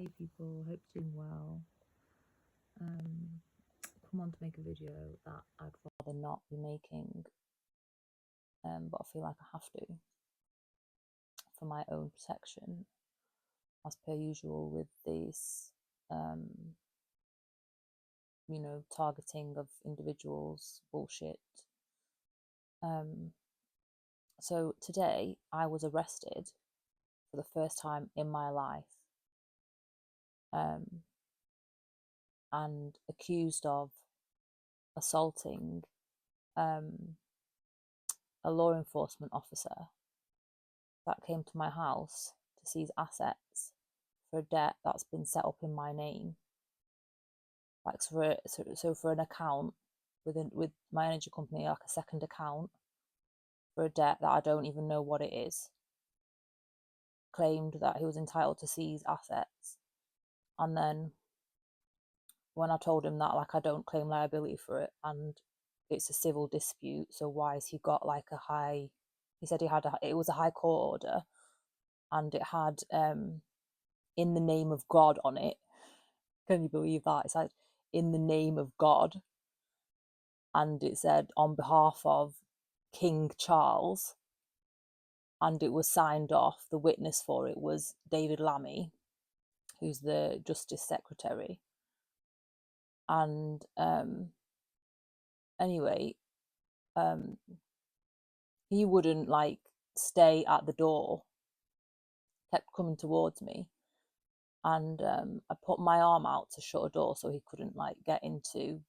Hey people, hope you're doing well. Come on to make a video that I'd rather not be making, but I feel like I have to for my own protection, as per usual with this, targeting of individuals bullshit. So today I was arrested for the first time in my life, and accused of assaulting a law enforcement officer that came to my house to seize assets for a debt that's been set up in my name. Like so for an account with my energy company, like a second account for a debt that I don't even know what it is. Claimed that he was entitled to seize assets, and then when I told him that, like, I don't claim liability for it and it's a civil dispute, so why has he got like a high? He said it was a high court order, and it had in the name of God on it. Can you believe that? It's like in the name of God, and it said on behalf of King Charles, and it was signed off. The witness for it was David Lammy, who's the Justice Secretary. And anyway, he wouldn't like stay at the door, kept coming towards me, and I put my arm out to shut a door so he couldn't like get into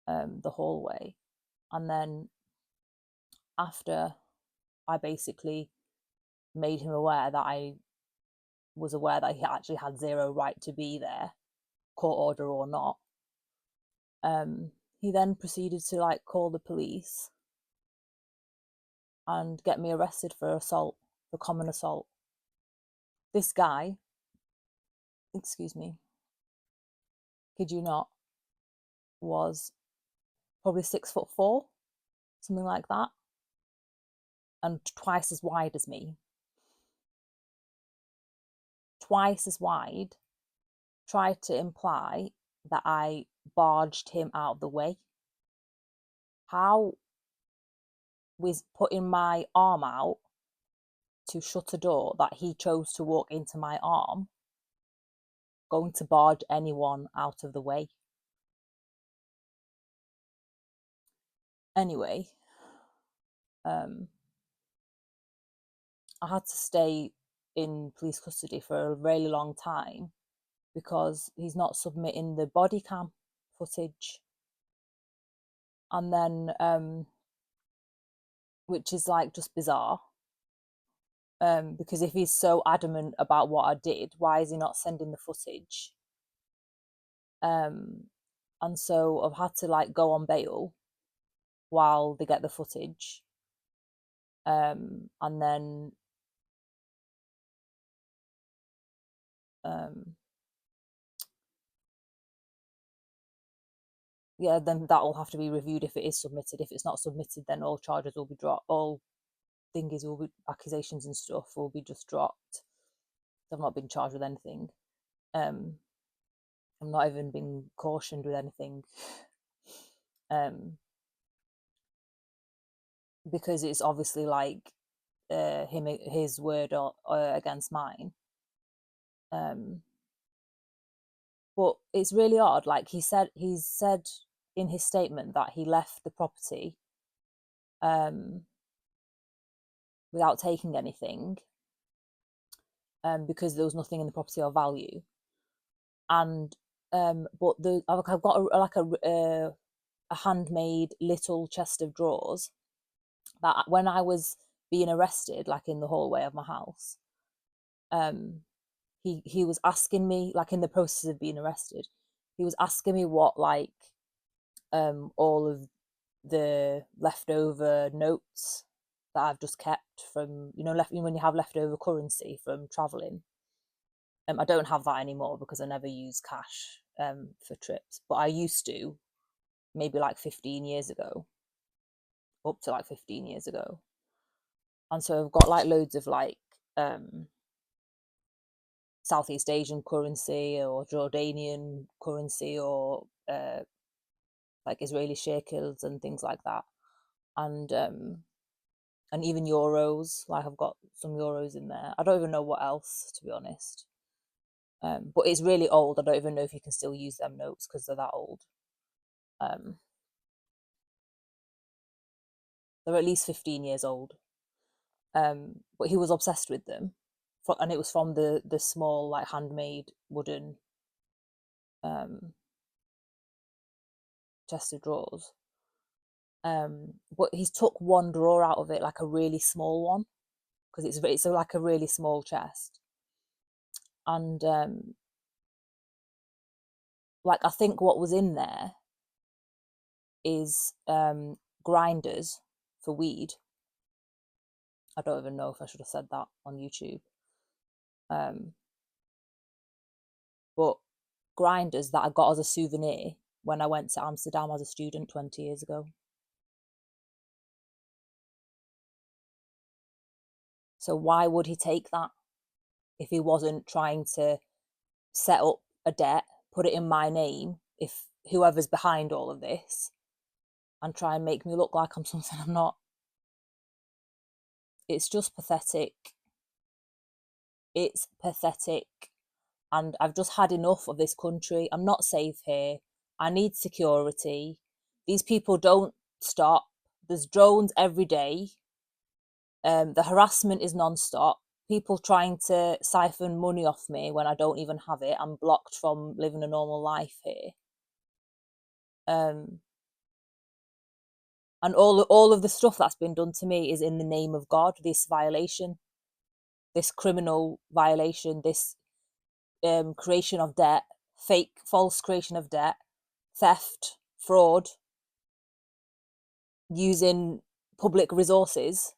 the hallway. And then after I basically made him aware that I was aware that he actually had zero right to be there, court order or not, he then proceeded to like call the police and get me arrested for assault, for common assault. This guy, excuse me, kid you not, was probably 6'4", something like that, and twice as wide as me. Twice as wide. Tried to imply that I barged him out of the way. How was putting my arm out to shut a door that he chose to walk into my arm going to barge anyone out of the way? Anyway, I had to stay in police custody for a really long time because he's not submitting the body cam footage. And then, which is like just bizarre, because if he's so adamant about what I did, why is he not sending the footage? And so I've had to like go on bail while they get the footage, and then yeah, then that will have to be reviewed if it is submitted. If it's not submitted, then all charges will be dropped. All thingies will be, accusations and stuff will be just dropped. I've not been charged with anything. I've not even been cautioned with anything. Because it's obviously like his word against mine. But it's really odd. Like he's said in his statement that he left the property without taking anything, because there was nothing in the property of value. And but I've got a handmade little chest of drawers that when I was being arrested, like in the hallway of my house, he was asking me, like in the process of being arrested, he was asking me what like all of the leftover notes that I've just kept from, when you have leftover currency from traveling. I don't have that anymore because I never use cash for trips, but I used to, maybe like 15 years ago, up to like 15 years ago. And so I've got like loads of like Southeast Asian currency or Jordanian currency or like Israeli shekels and things like that, and even euros. Like I've got some euros in there. I don't even know what else, to be honest. But it's really old. I don't even know if you can still use them notes because they're that old. They're at least 15 years old. But he was obsessed with them, and it was from the small, like, handmade wooden chest of drawers. But he's took one drawer out of it, like a really small one, because it's like a really small chest, and like I think what was in there is grinders for weed. I don't even know if I should have said that on YouTube. But grinders that I got as a souvenir when I went to Amsterdam as a student 20 years ago. So why would he take that if he wasn't trying to set up a debt, put it in my name, if whoever's behind all of this, and try and make me look like I'm something I'm not? It's just pathetic. It's pathetic. And I've just had enough of this country. I'm not safe here. I need security. These people don't stop. There's drones every day. The harassment is non-stop. People trying to siphon money off me when I don't even have it. I'm blocked from living a normal life here. And all of the stuff that's been done to me is in the name of God. This violation, this criminal violation, this creation of debt, fake, false creation of debt, theft, fraud, using public resources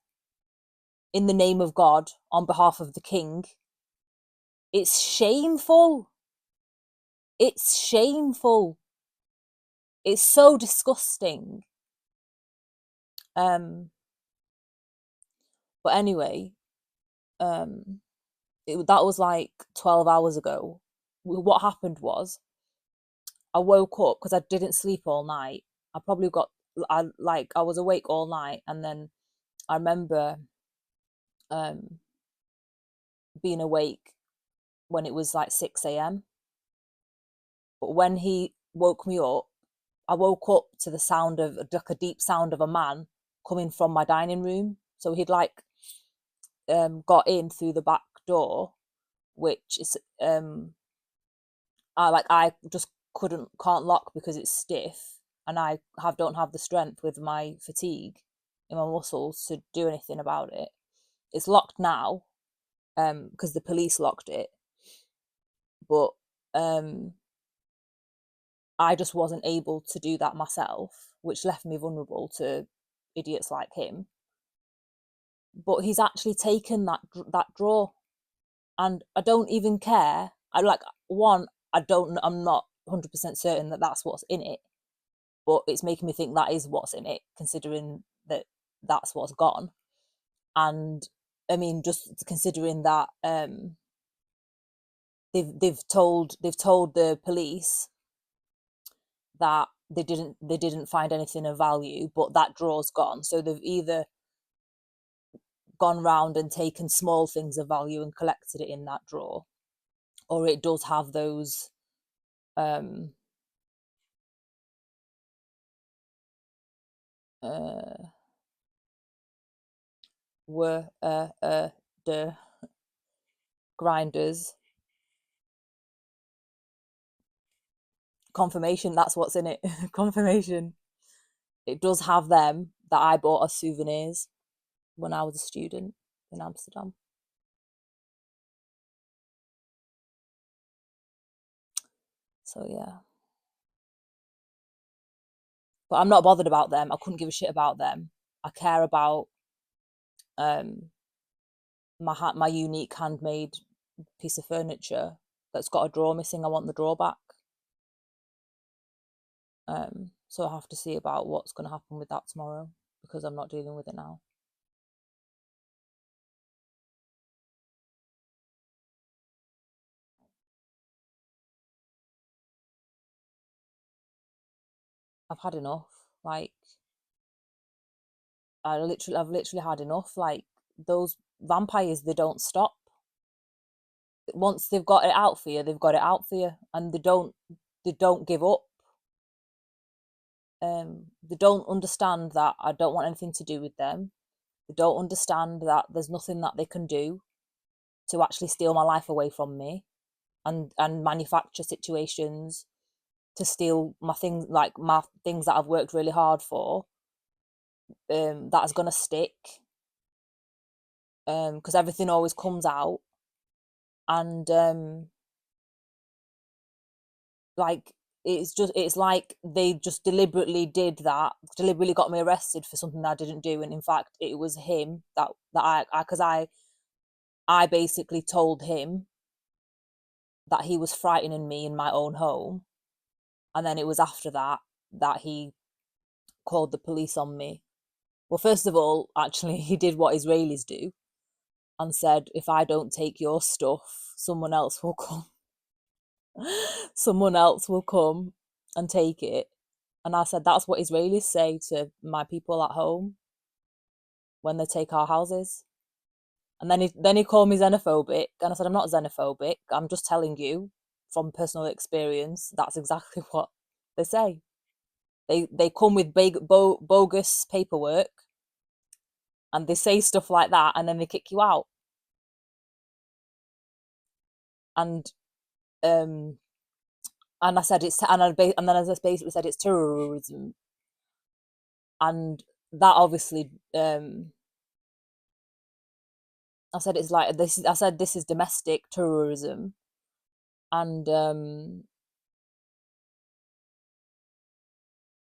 in the name of God on behalf of the king. It's shameful. It's shameful. It's so disgusting. But anyway, that was like 12 hours ago. What happened was I woke up because I didn't sleep all night. I probably got, I was awake all night, and then I remember being awake when it was like 6 a.m. But when he woke me up, I woke up to the sound of like a deep sound of a man coming from my dining room. So he'd like got in through the back door, which is I just can't lock because it's stiff, and I don't have the strength with my fatigue in my muscles to do anything about it. It's locked now because the police locked it, but I just wasn't able to do that myself, which left me vulnerable to idiots like him. But he's actually taken that drawer, and I don't even care. I'm not 100% certain that that's what's in it, but it's making me think that is what's in it, considering that that's what's gone. And I mean, just considering that they've told the police that they didn't find anything of value, but that drawer's gone. So they've either gone round and taken small things of value and collected it in that drawer, or it does have those the grinders. Confirmation, that's what's in it. Confirmation. It does have them that I bought as souvenirs when I was a student in Amsterdam. So yeah. But I'm not bothered about them. I couldn't give a shit about them. I care about my unique handmade piece of furniture that's got a drawer missing. I want the drawer back. So I have to see about what's going to happen with that tomorrow, because I'm not dealing with it now. I've had enough. Like, I've literally had enough. Like, those vampires, they don't stop. Once they've got it out for you, they've got it out for you, and they don't give up. They don't understand that I don't want anything to do with them. They don't understand that there's nothing that they can do to actually steal my life away from me, and manufacture situations to steal my things, like my things that I've worked really hard for. That is gonna stick. Because everything always comes out, and like it's like they just deliberately did that, deliberately got me arrested for something that I didn't do, and in fact it was him that I basically told him that he was frightening me in my own home, and then it was after that that he called the police on me. Well, first of all, actually, he did what Israelis do and said, if I don't take your stuff, someone else will come. Someone else will come and take it. And I said, that's what Israelis say to my people at home when they take our houses. And then he called me xenophobic, and I said, I'm not xenophobic. I'm just telling you from personal experience. That's exactly what they say. They come with bogus paperwork, and they say stuff like that, and then they kick you out. And um, and I said and then I just basically said it's terrorism, and that obviously I said it's like this. I said this is domestic terrorism, and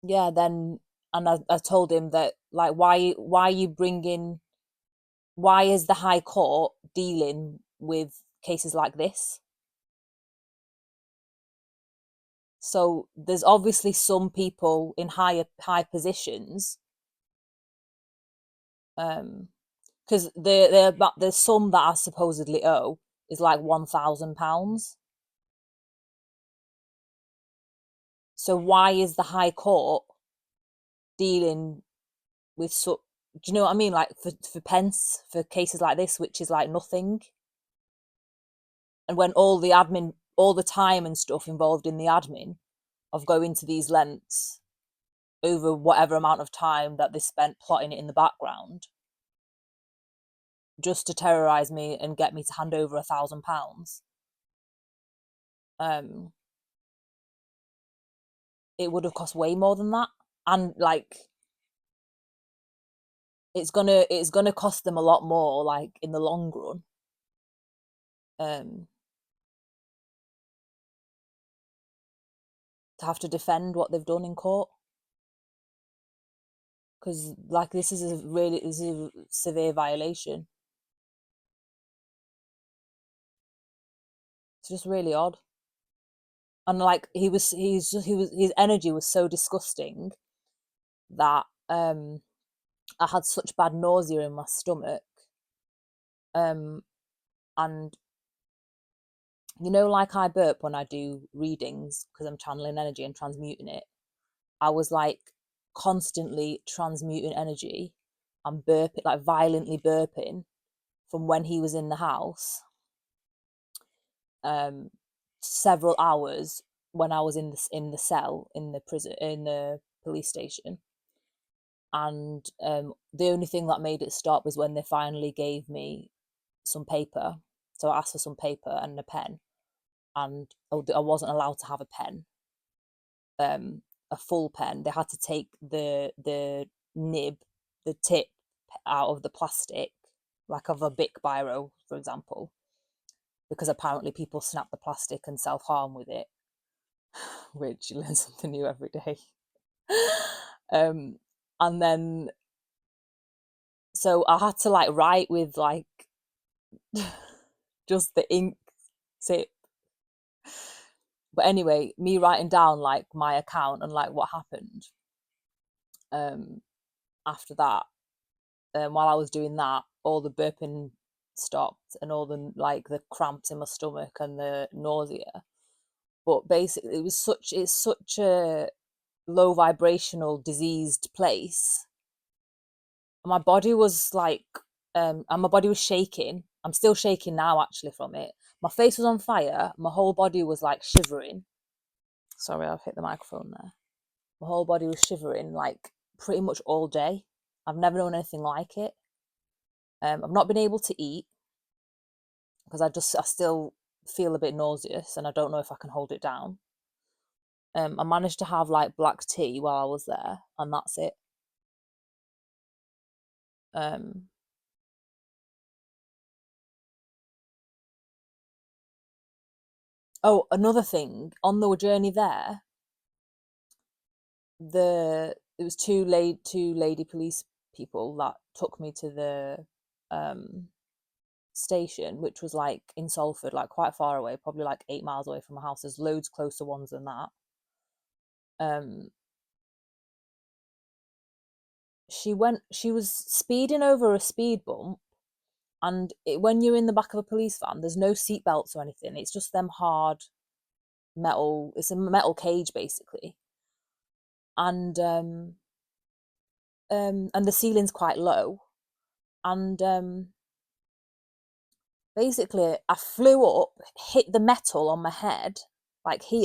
yeah, then and I told him that, like, why are you bringing, why is the High Court dealing with cases like this? So there's obviously some people in high positions, because the sum that I supposedly owe is like £1,000. So why is the High Court dealing with, so do you know what I mean? Like, for pence for cases like this, which is like nothing. And when all the admin, all the time and stuff involved in the admin of going to these lengths over whatever amount of time that they spent plotting it in the background just to terrorize me and get me to hand over £1,000, it would have cost way more than that. And like, it's gonna cost them a lot more, like, in the long run. um to have to defend what they've done in court, because like this is a severe violation. It's just really odd. And like, his energy was so disgusting that I had such bad nausea in my stomach. And like, I burp when I do readings because I'm channeling energy and transmuting it. I was like constantly transmuting energy and burping, like violently burping, from when he was in the house, um, several hours when I was in the cell, in the prison, in the police station. And the only thing that made it stop was when they finally gave me some paper. So I asked for some paper and a pen, and I wasn't allowed to have a pen, a full pen. They had to take the nib, the tip, out of the plastic, like of a Bic biro, for example, because apparently people snap the plastic and self-harm with it, which, you learn something new every day. And then, so I had to like write with like just the ink tip. But anyway, me writing down like my account and like what happened um after that, while I was doing that, all the burping stopped, and all the, like, the cramps in my stomach and the nausea. But basically, it's such a low vibrational diseased place. My body was like, and my body was shaking. I'm still shaking now actually from it. My face was on fire. My whole body was like shivering. Sorry, I've hit the microphone there. My whole body was shivering like pretty much all day. I've never known anything like it. I've not been able to eat because I still feel a bit nauseous and I don't know if I can hold it down. I managed to have like black tea while I was there, and that's it. Um, oh, another thing on the journey there, it was two lady police people that took me to the station, which was like in Salford, like quite far away, probably like 8 miles away from my house. There's loads closer ones than that. Um, she was speeding over a speed bump, and when you're in the back of a police van, there's no seat belts or anything. It's just them hard metal. It's a metal cage basically, and the ceiling's quite low, and basically I flew up, hit the metal on my head, like here,